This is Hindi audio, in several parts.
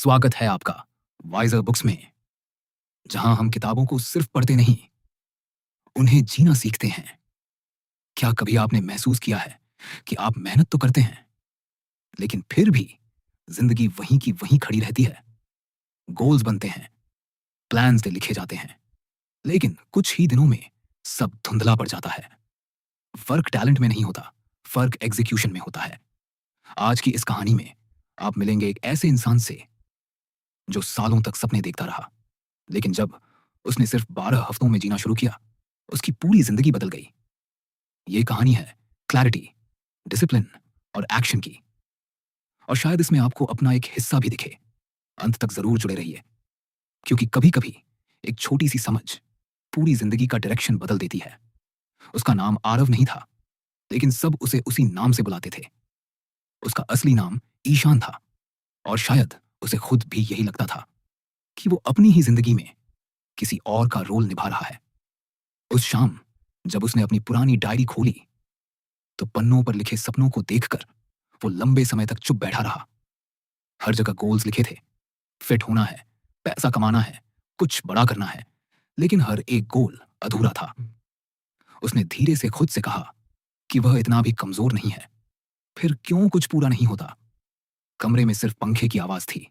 स्वागत है आपका वाइजर बुक्स में, जहां हम किताबों को सिर्फ पढ़ते नहीं, उन्हें जीना सीखते हैं। क्या कभी आपने महसूस किया है कि आप मेहनत तो करते हैं, लेकिन फिर भी जिंदगी वहीं की वहीं खड़ी रहती है? गोल्स बनते हैं, प्लान्स लिखे जाते हैं, लेकिन कुछ ही दिनों में सब धुंधला पड़ जाता है। फर्क टैलेंट में नहीं होता, फर्क एग्जीक्यूशन में होता है। आज की इस कहानी में आप मिलेंगे एक ऐसे इंसान से जो सालों तक सपने देखता रहा, लेकिन जब उसने सिर्फ 12 हफ्तों में जीना शुरू किया, उसकी पूरी जिंदगी बदल गई। ये कहानी है क्लैरिटी, डिसिप्लिन और एक्शन की, और शायद इसमें आपको अपना एक हिस्सा भी दिखे। अंत तक जरूर जुड़े रहिए, क्योंकि कभी कभी एक छोटी सी समझ पूरी जिंदगी का डायरेक्शन बदल देती है। उसका नाम आरव नहीं था, लेकिन सब उसे उसी नाम से बुलाते थे। उसका असली नाम ईशान था, और शायद उसे खुद भी यही लगता था कि वो अपनी ही जिंदगी में किसी और का रोल निभा रहा है। उस शाम जब उसने अपनी पुरानी डायरी खोली, तो पन्नों पर लिखे सपनों को देखकर वो लंबे समय तक चुप बैठा रहा। हर जगह गोल्स लिखे थे, फिट होना है, पैसा कमाना है, कुछ बड़ा करना है, लेकिन हर एक गोल अधूरा था। उसने धीरे से खुद से कहा कि वह इतना भी कमजोर नहीं है, फिर क्यों कुछ पूरा नहीं होता? कमरे में सिर्फ पंखे की आवाज थी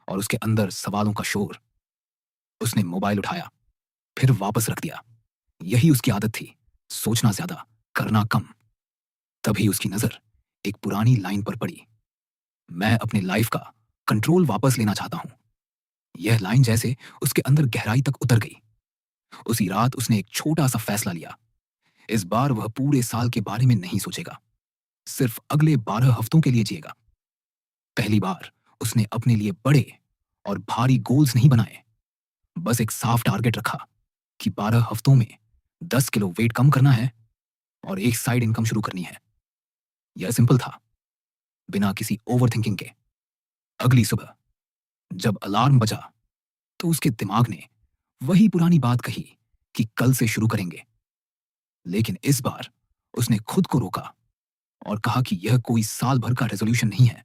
और उसके अंदर सवालों का शोर। उसने मोबाइल उठाया, फिर वापस रख दिया। यही उसकी आदत थी, सोचना ज्यादा, करना कम। तभी उसकी नजर एक पुरानी लाइन पर पड़ी, मैं अपने लाइफ का कंट्रोल वापस लेना चाहता हूं। यह लाइन जैसे उसके अंदर गहराई तक उतर गई। उसी रात उसने एक छोटा सा फैसला लिया। इस बार वह पूरे साल के बारे में नहीं सोचेगा, सिर्फ अगले 12 हफ्तों के लिए जिएगा। पहली बार उसने अपने लिए बड़े और भारी गोल्स नहीं बनाए, बस एक साफ टारगेट रखा कि 12 हफ्तों में 10 किलो वेट कम करना है और एक साइड इनकम शुरू करनी है। यह सिंपल था, बिना किसी ओवर थिंकिंग के। अगली सुबह जब अलार्म बजा, तो उसके दिमाग ने वही पुरानी बात कही कि कल से शुरू करेंगे। लेकिन इस बार उसने खुद को रोका और कहा कि यह कोई साल भर का रेजोल्यूशन नहीं है,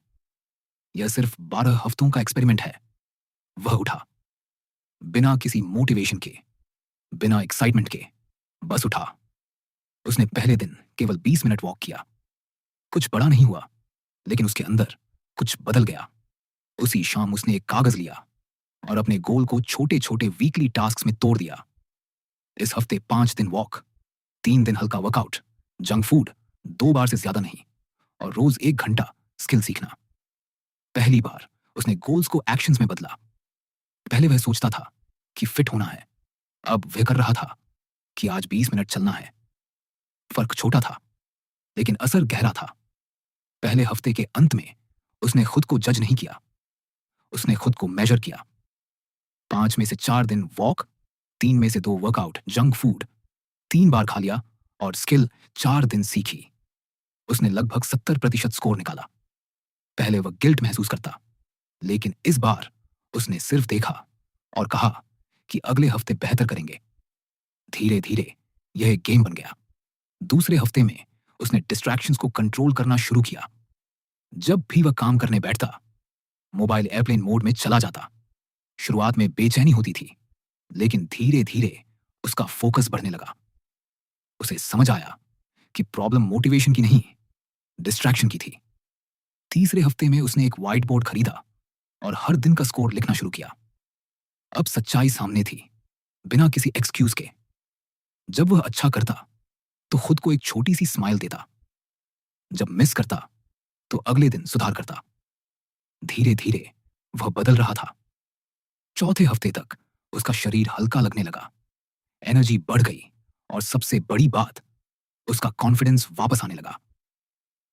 यह सिर्फ 12 हफ्तों का एक्सपेरिमेंट है। वह उठा, बिना किसी मोटिवेशन के, बिना एक्साइटमेंट के, बस उठा। उसने पहले दिन केवल 20 मिनट वॉक किया। कुछ बड़ा नहीं हुआ, लेकिन उसके अंदर कुछ बदल गया। उसी शाम उसने एक कागज लिया और अपने गोल को छोटे छोटे वीकली टास्क में तोड़ दिया। इस हफ्ते 5 दिन वॉक, 3 दिन हल्का वर्कआउट, जंक फूड 2 बार से ज्यादा नहीं, और रोज 1 घंटा स्किल सीखना। पहली बार उसने गोल्स को एक्शंस में बदला। पहले वह सोचता था कि फिट होना है, अब वह कर रहा था कि आज 20 मिनट चलना है। फर्क छोटा था, लेकिन असर गहरा था। पहले हफ्ते के अंत में उसने खुद को जज नहीं किया, उसने खुद को मेजर किया। 5 में से 4 दिन वॉक, 3 में से 2 वर्कआउट, जंक फूड 3 बार खा लिया, और स्किल 4 दिन सीखी। उसने लगभग 70% स्कोर निकाला। पहले वह गिल्ट महसूस करता, लेकिन इस बार उसने सिर्फ देखा और कहा कि अगले हफ्ते बेहतर करेंगे। धीरे धीरे यह एक गेम बन गया। दूसरे हफ्ते में उसने डिस्ट्रैक्शंस को कंट्रोल करना शुरू किया। जब भी वह काम करने बैठता, मोबाइल एयरप्लेन मोड में चला जाता। शुरुआत में बेचैनी होती थी, लेकिन धीरे धीरे उसका फोकस बढ़ने लगा। उसे समझ आया कि प्रॉब्लम मोटिवेशन की नहीं, डिस्ट्रैक्शन की थी। तीसरे हफ्ते में उसने एक व्हाइट बोर्ड खरीदा और हर दिन का स्कोर लिखना शुरू किया। अब सच्चाई सामने थी, बिना किसी एक्सक्यूज के। जब वह अच्छा करता, तो खुद को एक छोटी सी स्माइल देता। जब मिस करता, तो अगले दिन सुधार करता। धीरे धीरे वह बदल रहा था। चौथे हफ्ते तक उसका शरीर हल्का लगने लगा, एनर्जी बढ़ गई, और सबसे बड़ी बात, उसका कॉन्फिडेंस वापस आने लगा।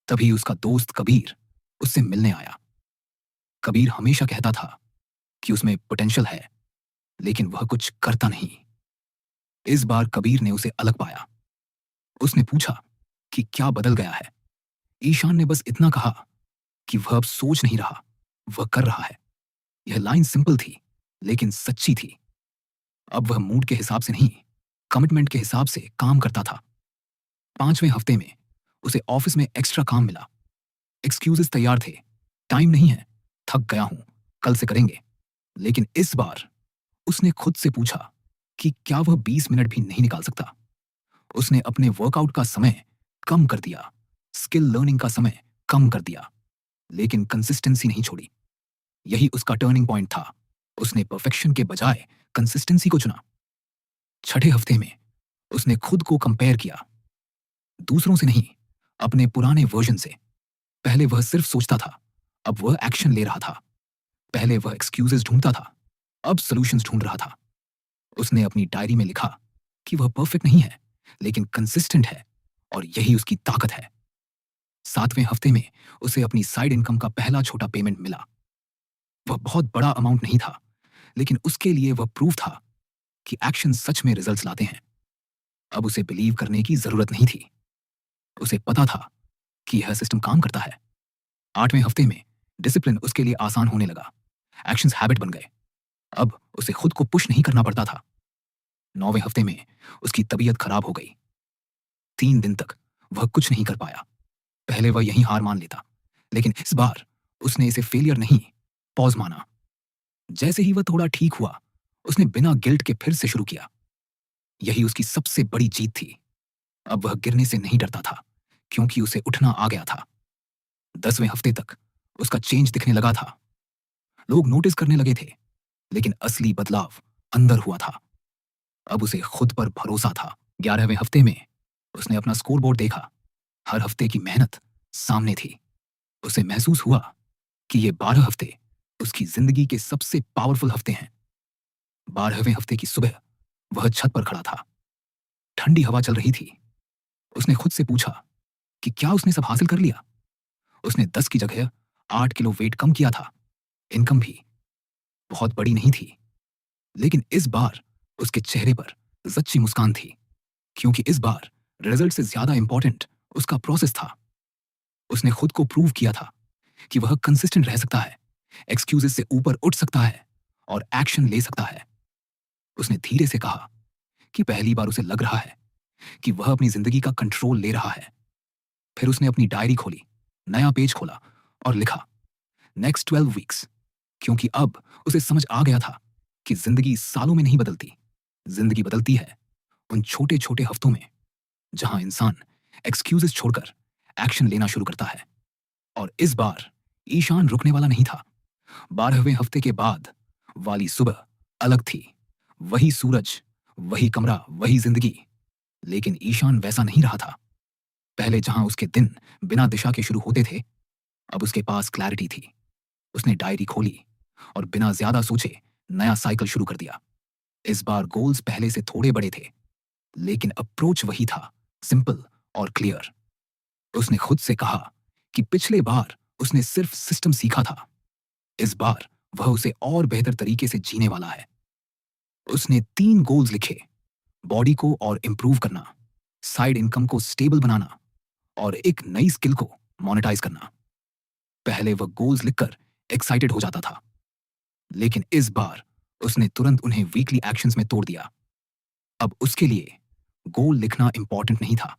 तभी उसका दोस्त कबीर उससे मिलने आया। कबीर हमेशा कहता था कि उसमें पोटेंशियल है, लेकिन वह कुछ करता नहीं। इस बार कबीर ने उसे अलग पाया। उसने पूछा कि क्या बदल गया है। ईशान ने बस इतना कहा कि वह अब सोच नहीं रहा, वह कर रहा है। यह लाइन सिंपल थी, लेकिन सच्ची थी। अब वह मूड के हिसाब से नहीं, कमिटमेंट के हिसाब से काम करता था। 5वें हफ्ते में उसे ऑफिस में एक्स्ट्रा काम मिला। एक्सक्यूजेस तैयार थे, टाइम नहीं है, थक गया हूं, कल से करेंगे। लेकिन इस बार उसने खुद से पूछा कि क्या वह 20 मिनट भी नहीं निकाल सकता। उसने अपने वर्कआउट का समय कम कर दिया, स्किल लर्निंग का समय कम कर दिया, लेकिन कंसिस्टेंसी नहीं छोड़ी। यही उसका टर्निंग पॉइंट था। उसने परफेक्शन के बजाय कंसिस्टेंसी को चुना। छठे हफ्ते में उसने खुद को कंपेयर किया, दूसरों से नहीं, अपने पुराने वर्जन से। पहले वह सिर्फ सोचता था, अब वह एक्शन ले रहा था। पहले वह एक्सक्यूजेस ढूंढता था, अब सॉल्यूशंस ढूंढ रहा था। उसने अपनी डायरी में लिखा कि वह परफेक्ट नहीं है, लेकिन कंसिस्टेंट है, और यही उसकी ताकत है। 7वें हफ्ते में उसे अपनी साइड इनकम का पहला छोटा पेमेंट मिला। वह बहुत बड़ा अमाउंट नहीं था, लेकिन उसके लिए वह प्रूफ था कि एक्शन सच में रिजल्ट्स लाते हैं। अब उसे बिलीव करने की जरूरत नहीं थी। उसे पता था कि यह सिस्टम काम करता है। 8वें हफ्ते में डिसिप्लिन उसके लिए आसान होने लगा। एक्शंस हैबिट बन गए। अब उसे खुद को पुश नहीं करना पड़ता था। 9वें हफ्ते में उसकी तबीयत खराब हो गई। 3 दिन तक वह कुछ नहीं कर पाया। पहले वह यहीं हार मान लेता, लेकिन इस बार उसने इसे फेलियर नहीं, पॉज माना। जैसे ही वह थोड़ा ठीक हुआ, उसने बिना गिल्ट के फिर से शुरू किया। यही उसकी सबसे बड़ी जीत थी। अब वह गिरने से नहीं डरता था, क्योंकि उसे उठना आ गया था। 10वें हफ्ते तक उसका चेंज दिखने लगा था। लोग नोटिस करने लगे थे, लेकिन असली बदलाव अंदर हुआ था। अब उसे खुद पर भरोसा था। 11वें हफ्ते में उसने अपना स्कोरबोर्ड देखा। हर हफ्ते की मेहनत सामने थी। उसे महसूस हुआ कि ये 12 हफ्ते उसकी जिंदगी के सबसे पावरफुल हफ्ते हैं। 12वें हफ्ते की सुबह वह छत पर खड़ा था। ठंडी हवा चल रही थी। उसने खुद से पूछा कि क्या उसने सब हासिल कर लिया। उसने 10 की जगह 8 किलो वेट कम किया था। इनकम भी बहुत बड़ी नहीं थी, लेकिन इस बार उसके चेहरे पर सच्ची मुस्कान थी, क्योंकि इस बार रिजल्ट से ज्यादा इंपॉर्टेंट उसका प्रोसेस था। उसने खुद को प्रूव किया था कि वह कंसिस्टेंट रह सकता है, एक्सक्यूजेस से ऊपर उठ सकता है, और एक्शन ले सकता है। उसने धीरे से कहा कि पहली बार उसे लग रहा है कि वह अपनी जिंदगी का कंट्रोल ले रहा है। फिर उसने अपनी डायरी खोली, नया पेज खोला और लिखा नेक्स्ट 12 वीक्स, क्योंकि अब उसे समझ आ गया था कि जिंदगी सालों में नहीं बदलती। जिंदगी बदलती है उन छोटे छोटे हफ्तों में, जहां इंसान एक्सक्यूजेस छोड़कर एक्शन लेना शुरू करता है। और इस बार ईशान रुकने वाला नहीं था। 12वें हफ्ते के बाद वाली सुबह अलग थी। वही सूरज, वही कमरा, वही जिंदगी। लेकिन ईशान वैसा नहीं रहा था। पहले जहां उसके दिन बिना दिशा के शुरू होते थे, अब उसके पास क्लैरिटी थी। उसने डायरी खोली और बिना ज्यादा सोचे नया साइकिल शुरू कर दिया। इस बार गोल्स पहले से थोड़े बड़े थे, लेकिन अप्रोच वही था, सिंपल और क्लियर। उसने खुद से कहा कि पिछले बार उसने सिर्फ सिस्टम सीखा था, इस बार वह उसे और बेहतर तरीके से जीने वाला है। उसने 3 गोल्स लिखे, बॉडी को और इंप्रूव करना, साइड इनकम को स्टेबल बनाना, और एक नई स्किल को मोनेटाइज करना। पहले वह गोल्स लिखकर एक्साइटेड हो जाता था, लेकिन इस बार उसने तुरंत उन्हें वीकली एक्शंस में तोड़ दिया। अब उसके लिए गोल लिखना इंपॉर्टेंट नहीं था,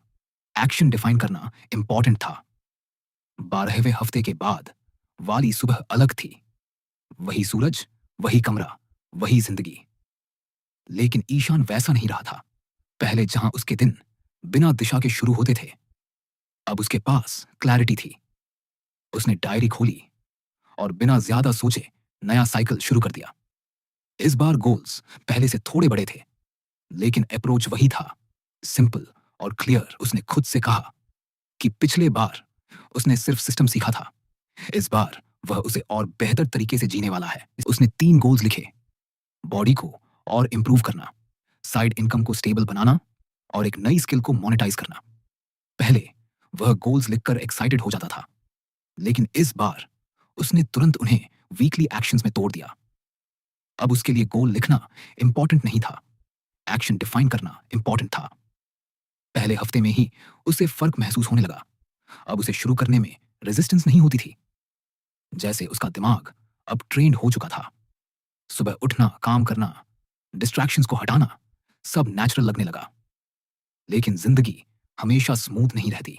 एक्शन डिफाइन करना इंपॉर्टेंट था। 12वें हफ्ते के बाद वाली सुबह अलग थी। वही सूरज, वही कमरा, वही जिंदगी। लेकिन ईशान वैसा नहीं रहा था। पहले जहां उसके दिन बिना दिशा के शुरू होते थे, अब उसके पास क्लैरिटी थी। उसने डायरी खोली और बिना ज्यादा सोचे नया साइकिल शुरू कर दिया। इस बार गोल्स पहले से थोड़े बड़े थे, लेकिन अप्रोच वही था, सिंपल और क्लियर। उसने खुद से कहा कि पिछले बार उसने सिर्फ सिस्टम सीखा था, इस बार वह उसे और बेहतर तरीके से जीने वाला है। उसने 3 गोल्स लिखे, बॉडी को और इंप्रूव करना, साइड इनकम को स्टेबल बनाना, और एक नई स्किल को मोनेटाइज करना। पहले वह गोल्स लिखकर एक्साइटेड हो जाता था, लेकिन इस बार उसने तुरंत उन्हें वीकली एक्शंस में तोड़ दिया। अब उसके लिए गोल लिखना इंपॉर्टेंट नहीं था, एक्शन डिफाइन करना इंपॉर्टेंट था। पहले हफ्ते में ही उसे फर्क महसूस होने लगा। अब उसे शुरू करने में रेजिस्टेंस नहीं होती थी। जैसे उसका दिमाग अब ट्रेंड हो चुका था। सुबह उठना, काम करना, डिस्ट्रैक्शंस को हटाना, सब नेचुरल लगने लगा। लेकिन जिंदगी हमेशा स्मूथ नहीं रहती।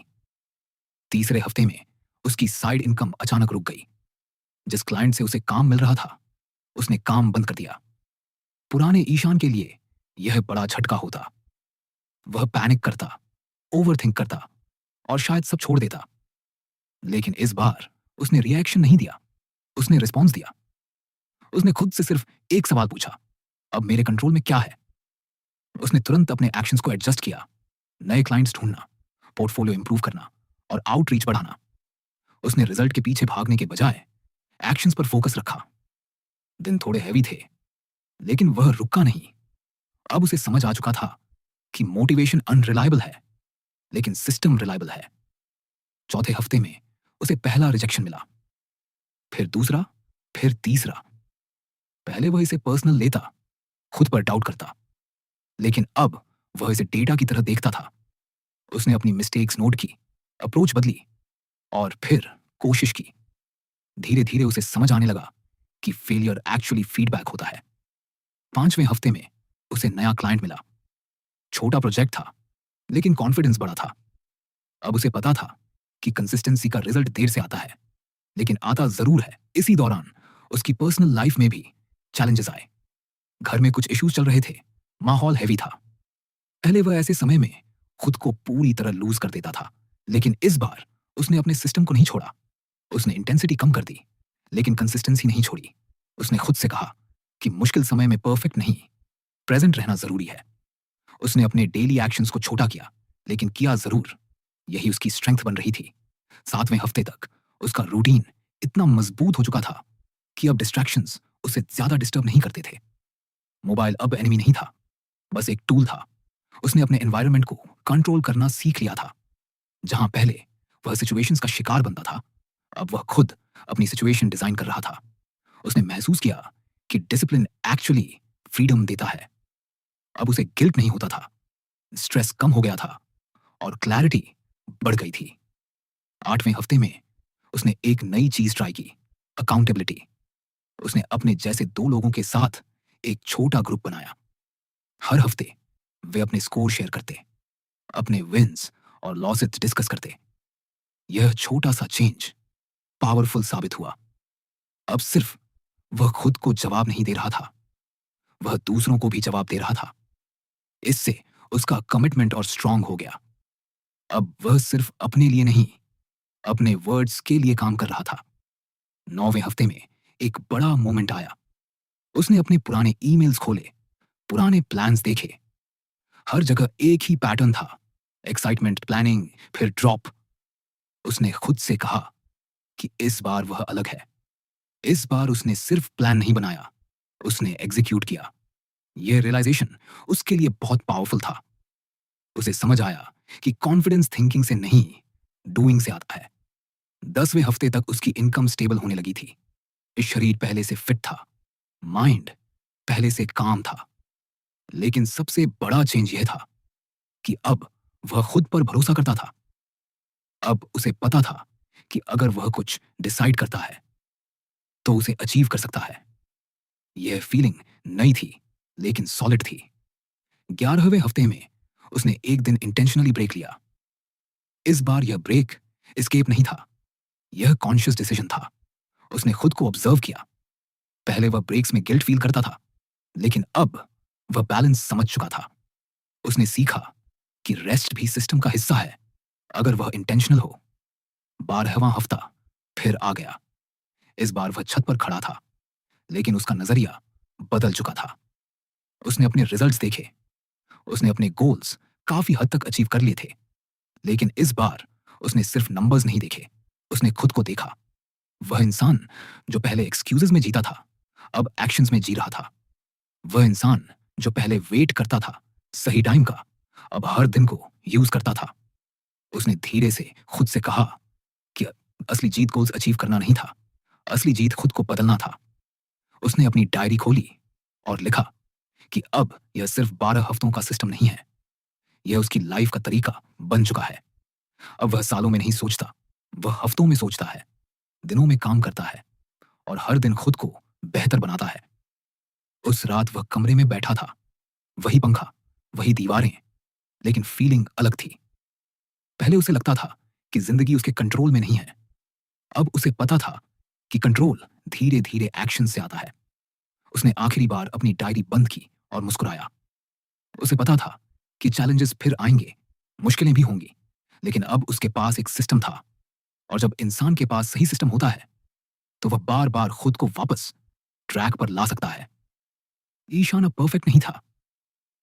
तीसरे हफ्ते में उसकी साइड इनकम अचानक रुक गई। जिस क्लाइंट से उसे काम मिल रहा था, उसने काम बंद कर दिया। पुराने ईशान के लिए यह बड़ा झटका होता। वह पैनिक करता, ओवरथिंक करता और शायद सब छोड़ देता। लेकिन इस बार उसने रिएक्शन नहीं दिया, उसने रिस्पॉन्स दिया। उसने खुद से सिर्फ एक सवाल पूछा, अब मेरे कंट्रोल में क्या है? उसने तुरंत अपने एक्शंस को एडजस्ट किया। नए क्लाइंट्स ढूंढना, पोर्टफोलियो इंप्रूव करना और आउटरीच बढ़ाना। उसने रिजल्ट के पीछे भागने के बजाय एक्शंस पर फोकस रखा। दिन थोड़े हैवी थे, लेकिन वह रुका नहीं। अब उसे समझ आ चुका था कि मोटिवेशन अनरिलायबल है, लेकिन सिस्टम रिलायबल है। चौथे हफ्ते में उसे पहला रिजेक्शन मिला, फिर दूसरा, फिर तीसरा। पहले वह इसे पर्सनल लेता, खुद पर डाउट करता, लेकिन अब वह इसे डेटा की तरह देखता था। उसने अपनी मिस्टेक्स नोट की, अप्रोच बदली और फिर कोशिश की। धीरे धीरे उसे समझ आने लगा कि फेलियर एक्चुअली फीडबैक होता है। पांचवें हफ्ते में उसे नया क्लाइंट मिला। छोटा प्रोजेक्ट था, लेकिन कॉन्फिडेंस बड़ा था। अब उसे पता था कि कंसिस्टेंसी का रिजल्ट देर से आता है, लेकिन आता जरूर है। इसी दौरान उसकी पर्सनल लाइफ में भी चैलेंजेस आए। घर में कुछ इश्यूज चल रहे थे, माहौल हैवी था। पहले वह ऐसे समय में खुद को पूरी तरह लूज कर देता था, लेकिन इस बार उसने अपने सिस्टम को नहीं छोड़ा। उसने इंटेंसिटी कम कर दी, लेकिन कंसिस्टेंसी नहीं छोड़ी। उसने खुद से कहा कि मुश्किल समय में परफेक्ट नहीं, प्रेजेंट रहना जरूरी है। उसने अपने डेली एक्शंस को छोटा किया, लेकिन किया जरूर। यही उसकी स्ट्रेंथ बन रही थी। सातवें हफ्ते तक उसका रूटीन इतना मजबूत हो चुका था कि अब डिस्ट्रैक्शंस उसे ज्यादा डिस्टर्ब नहीं करते थे। मोबाइल अब एनिमी नहीं था, बस एक टूल था। उसने अपने एनवायरनमेंट को कंट्रोल करना सीख लिया था। जहां पहले वह सिचुएशंस का शिकार बनता था, अब वह खुद अपनी सिचुएशन डिजाइन कर रहा था। उसने महसूस किया कि डिसिप्लिन एक्चुअली फ्रीडम देता है। अब उसे गिल्ट नहीं होता था, स्ट्रेस कम हो गया था और क्लैरिटी बढ़ गई थी। आठवें हफ्ते में उसने एक नई चीज ट्राई की, अकाउंटेबिलिटी। उसने अपने जैसे दो लोगों के साथ एक छोटा ग्रुप बनाया। हर हफ्ते वे अपने स्कोर शेयर करते, अपने विंस और लॉसेस डिस्कस करते। यह छोटा सा चेंज पावरफुल साबित हुआ। अब सिर्फ वह खुद को जवाब नहीं दे रहा था, वह दूसरों को भी जवाब दे रहा था। इससे उसका कमिटमेंट और स्ट्रांग हो गया। अब वह सिर्फ अपने लिए नहीं, अपने वर्ड्स के लिए काम कर रहा था। नौवें हफ्ते में एक बड़ा मोमेंट आया। उसने अपने पुराने ईमेल्स खोले, पुराने प्लान्स देखे। हर जगह एक ही पैटर्न था, एक्साइटमेंट, प्लानिंग, फिर ड्रॉप। उसने खुद से कहा कि इस बार वह अलग है। इस बार उसने सिर्फ प्लान नहीं बनाया, उसने एग्जीक्यूट किया। यह रियलाइजेशन उसके लिए बहुत पावरफुल था। उसे समझ आया कि कॉन्फिडेंस थिंकिंग से नहीं, डूइंग से आता है। 10वें हफ्ते तक उसकी इनकम स्टेबल होने लगी थी। शरीर पहले से फिट था, माइंड पहले से काम था। लेकिन सबसे बड़ा चेंज यह था कि अब वह खुद पर भरोसा करता था। अब उसे पता था कि अगर वह कुछ डिसाइड करता है तो उसे अचीव कर सकता है। यह फीलिंग नई थी, लेकिन सॉलिड थी। 11वें हफ्ते में उसने एक दिन इंटेंशनली ब्रेक लिया। इस बार यह ब्रेक एस्केप नहीं था, यह कॉन्शियस डिसीजन था। उसने खुद को ऑब्जर्व किया। पहले वह ब्रेक्स में गिल्ट फील करता था, लेकिन अब वह बैलेंस समझ चुका था। उसने सीखा कि रेस्ट भी सिस्टम का हिस्सा है, अगर वह इंटेंशनल हो। 12वां हफ्ता फिर आ गया। इस बार वह छत पर खड़ा था, लेकिन उसका नजरिया बदल चुका था। उसने अपने रिजल्ट्स देखे, उसने अपने गोल्स काफी हद तक अचीव कर लिए थे। लेकिन इस बार उसने सिर्फ नंबर्स नहीं देखे, उसने खुद को देखा। वह इंसान जो पहले एक्सक्यूजेस में जीता था, अब एक्शंस में जी रहा था। वह इंसान जो पहले वेट करता था सही टाइम का, अब हर दिन को यूज करता था। उसने धीरे से खुद से कहा कि असली जीत गोल्स अचीव करना नहीं था, असली जीत खुद को बदलना था। उसने अपनी डायरी खोली और लिखा कि अब यह सिर्फ 12 हफ्तों का सिस्टम नहीं है, यह उसकी लाइफ का तरीका बन चुका है। अब वह सालों में नहीं सोचता, वह हफ्तों में सोचता है, दिनों में काम करता है और हर दिन खुद को बेहतर बनाता है। उस रात वह कमरे में बैठा था, वही पंखा, वही दीवारें, लेकिन फीलिंग अलग थी। पहले उसे लगता था कि जिंदगी उसके कंट्रोल में नहीं है। अब उसे पता था कि कंट्रोल धीरे-धीरे एक्शन से आता है। उसने आखिरी बार अपनी डायरी बंद की और मुस्कुराया। उसे पता था कि चैलेंजेस फिर आएंगे, मुश्किलें भी होंगी, लेकिन अब उसके पास एक सिस्टम था, और जब इंसान के पास सही सिस्टम होता है, तो वह बार-बार खुद को वापस ट्रैक पर ला सकता है। ईशान अब परफेक्ट नहीं था,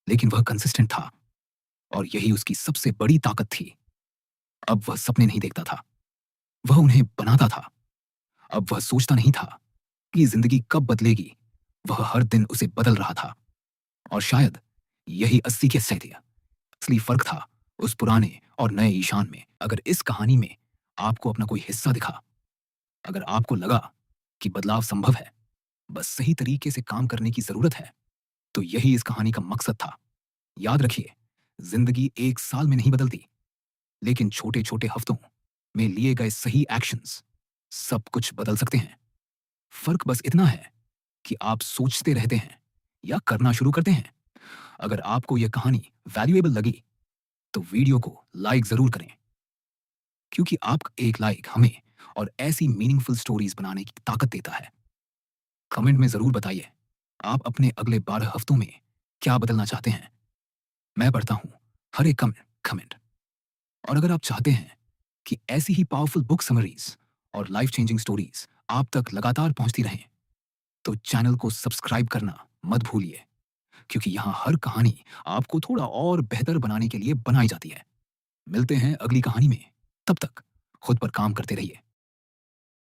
लेकिन वह कंसिस्टेंट था, और यही उसकी सबसे बड़ी ताकत थी। अब वह सपने नहीं देखता था, वह उन्हें बनाता था। अब वह सोचता नहीं था कि जिंदगी कब बदलेगी, वह हर दिन उसे बदल रहा था। और शायद यही 80 के सही थे। असली फर्क था उस पुराने और नए ईशान में। अगर इस कहानी में आपको अपना कोई हिस्सा दिखा, अगर आपको लगा कि बदलाव संभव है, बस सही तरीके से काम करने की जरूरत है, तो यही इस कहानी का मकसद था। याद रखिए, जिंदगी एक साल में नहीं बदलती, लेकिन छोटे छोटे हफ्तों में लिए गए सही एक्शंस सब कुछ बदल सकते हैं। फर्क बस इतना है कि आप सोचते रहते हैं या करना शुरू करते हैं। अगर आपको यह कहानी वैल्यूएबल लगी, तो वीडियो को लाइक जरूर करें, क्योंकि आपका एक लाइक हमें और ऐसी मीनिंगफुल स्टोरीज बनाने की ताकत देता है। कमेंट में जरूर बताइए, आप अपने अगले 12 हफ्तों में क्या बदलना चाहते हैं। मैं पढ़ता हूं हर एक कमेंट। और अगर आप चाहते हैं कि ऐसी ही पावरफुल बुक समरीज और लाइफ चेंजिंग स्टोरीज आप तक लगातार पहुंचती रहें, तो चैनल को सब्सक्राइब करना मत भूलिए, क्योंकि यहाँ हर कहानी आपको थोड़ा और बेहतर बनाने के लिए बनाई जाती है। मिलते हैं अगली कहानी में। तब तक खुद पर काम करते रहिए।